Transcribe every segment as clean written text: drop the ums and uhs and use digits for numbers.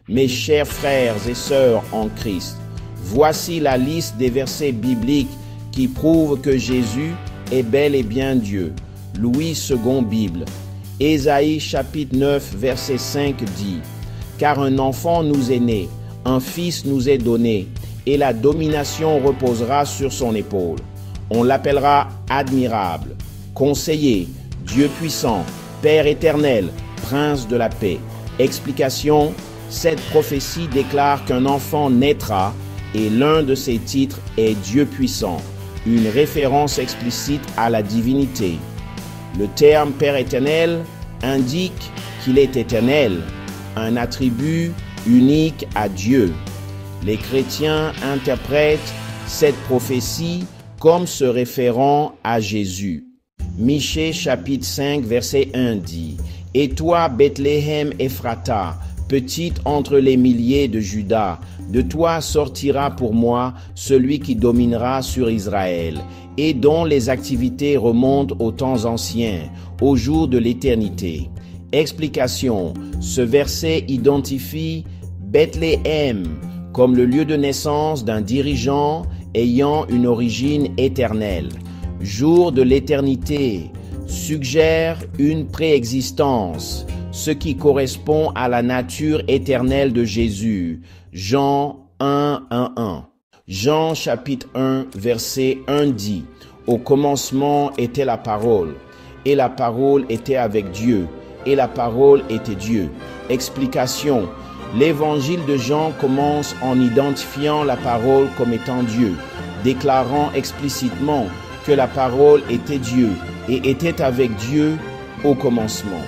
Mes chers frères et sœurs en Christ, voici la liste des versets bibliques qui prouvent que Jésus est bel et bien Dieu. Louis II Bible. Ésaïe chapitre 9 verset 5 dit « Car un enfant nous est né, un fils nous est donné, et la domination reposera sur son épaule. On l'appellera admirable, conseiller, Dieu puissant, Père éternel, prince de la paix. » Explication, cette prophétie déclare qu'un enfant naîtra et l'un de ses titres est Dieu puissant, une référence explicite à la divinité. Le terme Père éternel indique qu'il est éternel, un attribut unique à Dieu. Les chrétiens interprètent cette prophétie comme se référant à Jésus. Michée chapitre 5 verset 1 dit « Et toi, Bethléem Ephrata, petite entre les milliers de Juda, de toi sortira pour moi celui qui dominera sur Israël, et dont les activités remontent aux temps anciens, au jour de l'éternité. » Explication, ce verset identifie Bethléem comme le lieu de naissance d'un dirigeant ayant une origine éternelle. Jour de l'éternité suggère une préexistence, ce qui correspond à la nature éternelle de Jésus. Jean 1:1. Jean chapitre 1 verset 1 dit « Au commencement était la parole, et la parole était avec Dieu, et la parole était Dieu. » Explication, l'évangile de Jean commence en identifiant la parole comme étant Dieu, déclarant explicitement que la parole était Dieu et était avec Dieu au commencement.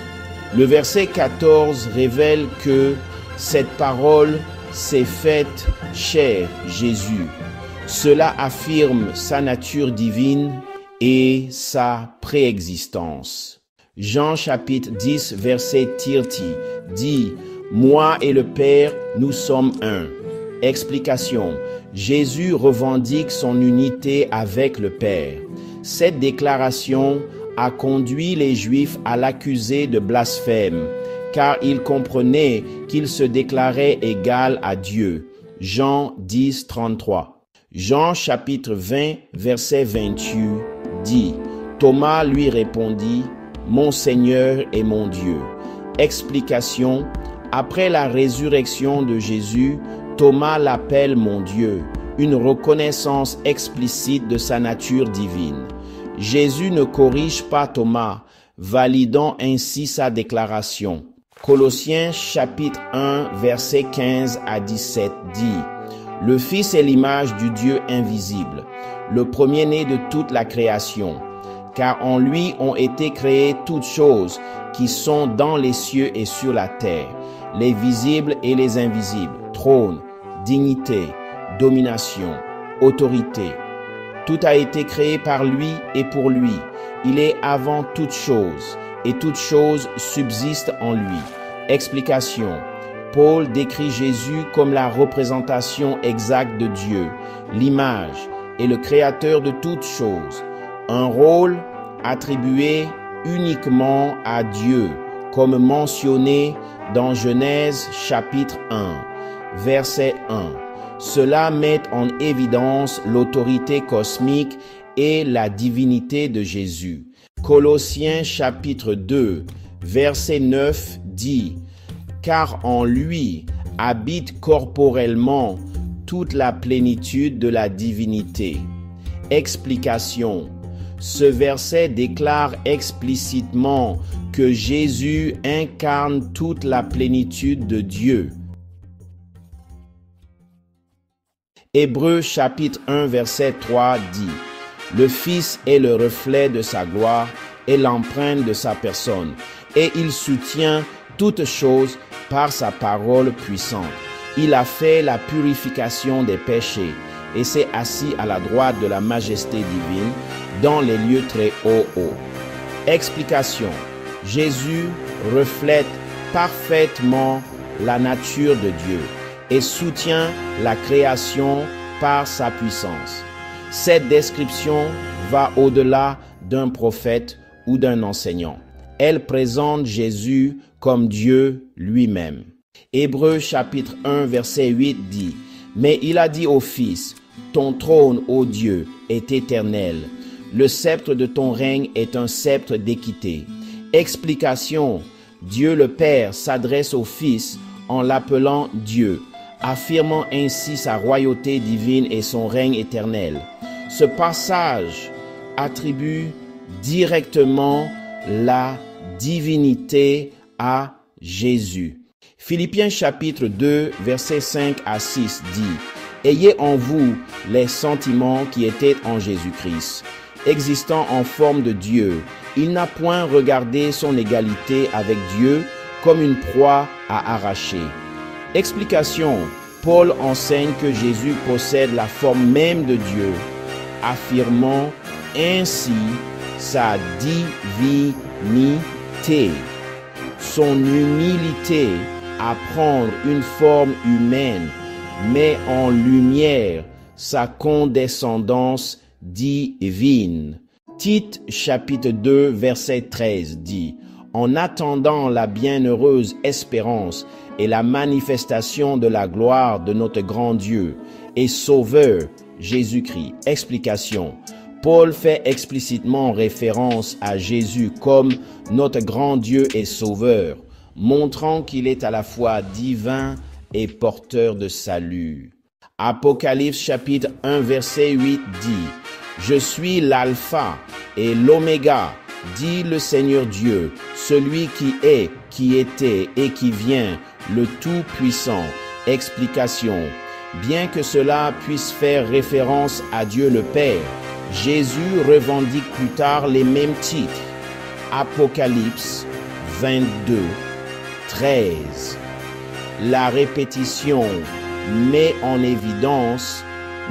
Le verset 14 révèle que cette parole s'est faite chair, Jésus. Cela affirme sa nature divine et sa préexistence. Jean chapitre 10 verset 30 dit « Moi et le Père, nous sommes un ». Explication, Jésus revendique son unité avec le Père. Cette déclaration a conduit les Juifs à l'accuser de blasphème, car ils comprenaient qu'il se déclarait égal à Dieu. Jean 10, 33. Jean chapitre 20, verset 28 dit « Thomas lui répondit « Mon Seigneur et mon Dieu ». Explication, après la résurrection de Jésus, Thomas l'appelle « mon Dieu », une reconnaissance explicite de sa nature divine. Jésus ne corrige pas Thomas, validant ainsi sa déclaration. Colossiens chapitre 1 verset 15 à 17 dit « Le Fils est l'image du Dieu invisible, le premier-né de toute la création, car en lui ont été créées toutes choses qui sont dans les cieux et sur la terre, les visibles et les invisibles, trône, dignité, domination, autorité. Tout a été créé par lui et pour lui. Il est avant toute chose, et toute chose subsiste en lui. » Explication. Paul décrit Jésus comme la représentation exacte de Dieu, l'image et le créateur de toutes choses. Un rôle attribué uniquement à Dieu, comme mentionné dans Genèse chapitre 1, verset 1. Cela met en évidence l'autorité cosmique et la divinité de Jésus. Colossiens chapitre 2, verset 9 dit « Car en lui habite corporellement toute la plénitude de la divinité. » Explication. Ce verset déclare explicitement que Jésus incarne toute la plénitude de Dieu. Hébreux chapitre 1 verset 3 dit « Le Fils est le reflet de sa gloire et l'empreinte de sa personne, et il soutient toutes choses par sa parole puissante. Il a fait la purification des péchés et s'est assis à la droite de la majesté divine dans les lieux très hauts. » Explication. Jésus reflète parfaitement la nature de Dieu et soutient la création par sa puissance. Cette description va au-delà d'un prophète ou d'un enseignant. Elle présente Jésus comme Dieu lui-même. Hébreux chapitre 1 verset 8 dit, « Mais il a dit au Fils, ton trône, ô Dieu, est éternel. Le sceptre de ton règne est un sceptre d'équité. » Explication, Dieu le Père s'adresse au Fils en l'appelant Dieu, affirmant ainsi sa royauté divine et son règne éternel. Ce passage attribue directement la divinité à Jésus. Philippiens chapitre 2, versets 5 à 6 dit, « Ayez en vous les sentiments qui étaient en Jésus-Christ. Existant en forme de Dieu, il n'a point regardé son égalité avec Dieu comme une proie à arracher. » Explication, Paul enseigne que Jésus possède la forme même de Dieu, affirmant ainsi sa divinité, son humilité à prendre une forme humaine, met en lumière sa condescendance divine. Tite chapitre 2 verset 13 dit, « En attendant la bienheureuse espérance et la manifestation de la gloire de notre grand Dieu et Sauveur Jésus-Christ. » Explication. Paul fait explicitement référence à Jésus comme notre grand Dieu et Sauveur, montrant qu'il est à la fois divin et porteur de salut. Apocalypse chapitre 1 verset 8 dit, « Je suis l'alpha et l'oméga, dit le Seigneur Dieu, celui qui est, qui était et qui vient, le Tout-Puissant. » Explication. Bien que cela puisse faire référence à Dieu le Père, Jésus revendique plus tard les mêmes titres. Apocalypse 22, 13. La répétition met en évidence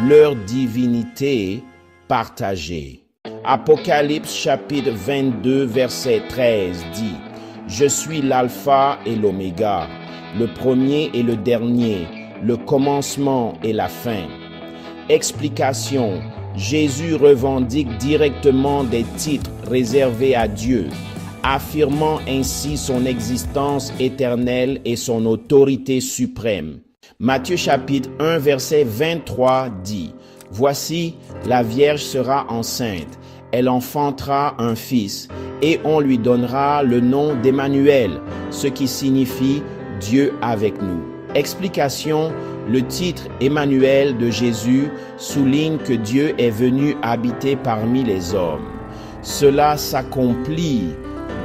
leur divinité partagée. Apocalypse chapitre 22 verset 13 dit, « Je suis l'alpha et l'oméga, le premier et le dernier, le commencement et la fin. » Explication. Jésus revendique directement des titres réservés à Dieu, affirmant ainsi son existence éternelle et son autorité suprême. Matthieu chapitre 1 verset 23 dit, « Voici, la Vierge sera enceinte, elle enfantera un fils, et on lui donnera le nom d'Emmanuel, ce qui signifie Dieu avec nous. » Explication. Le titre Emmanuel de Jésus souligne que Dieu est venu habiter parmi les hommes. Cela s'accomplit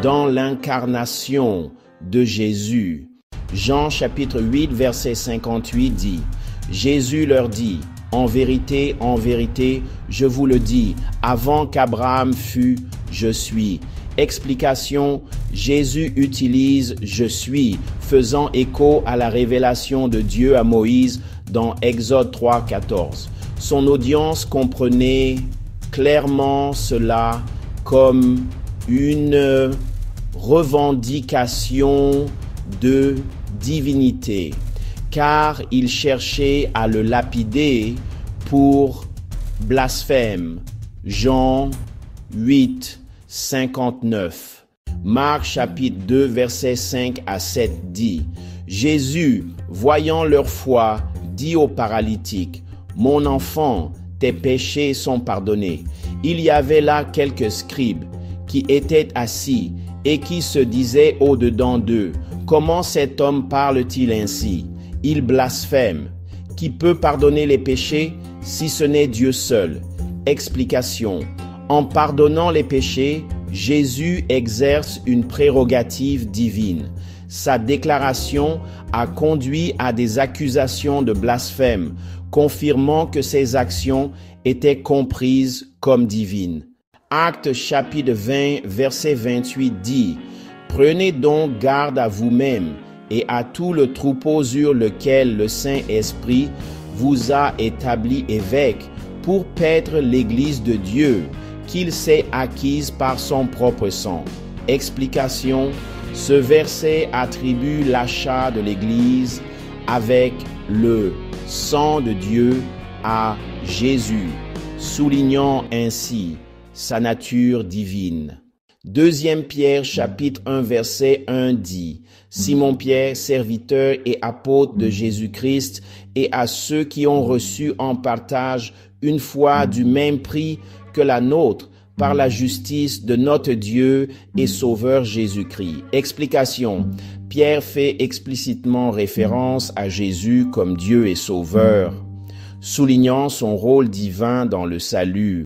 dans l'incarnation de Jésus. Jean chapitre 8 verset 58 dit, « Jésus leur dit, en vérité, je vous le dis, avant qu'Abraham fût, je suis. » Explication. Jésus utilise « je suis », faisant écho à la révélation de Dieu à Moïse dans Exode 3, 14. Son audience comprenait clairement cela comme une revendication de divinité, car il cherchait à le lapider pour blasphème. Jean 8, 59. Marc chapitre 2 versets 5 à 7 dit, « Jésus, voyant leur foi, dit au paralytique, « Mon enfant, tes péchés sont pardonnés. » Il y avait là quelques scribes qui étaient assis et qui se disaient au-dedans d'eux, « Comment cet homme parle-t-il ainsi? Il blasphème. Qui peut pardonner les péchés si ce n'est Dieu seul? » Explication. En pardonnant les péchés, Jésus exerce une prérogative divine. Sa déclaration a conduit à des accusations de blasphème, confirmant que ses actions étaient comprises comme divines. Actes chapitre 20, verset 28 dit, « Prenez donc garde à vous-même et à tout le troupeau sur lequel le Saint-Esprit vous a établi évêque pour paître l'Église de Dieu, qu'il s'est acquise par son propre sang. » Explication. Ce verset attribue l'achat de l'Église avec le sang de Dieu à Jésus, soulignant ainsi sa nature divine. Deuxième Pierre chapitre 1 verset 1 dit: Simon Pierre, serviteur et apôtre de Jésus-Christ, et à ceux qui ont reçu en partage une foi du même prix que la nôtre, par la justice de notre Dieu et Sauveur Jésus-Christ. Explication. Pierre fait explicitement référence à Jésus comme Dieu et Sauveur, soulignant son rôle divin dans le salut.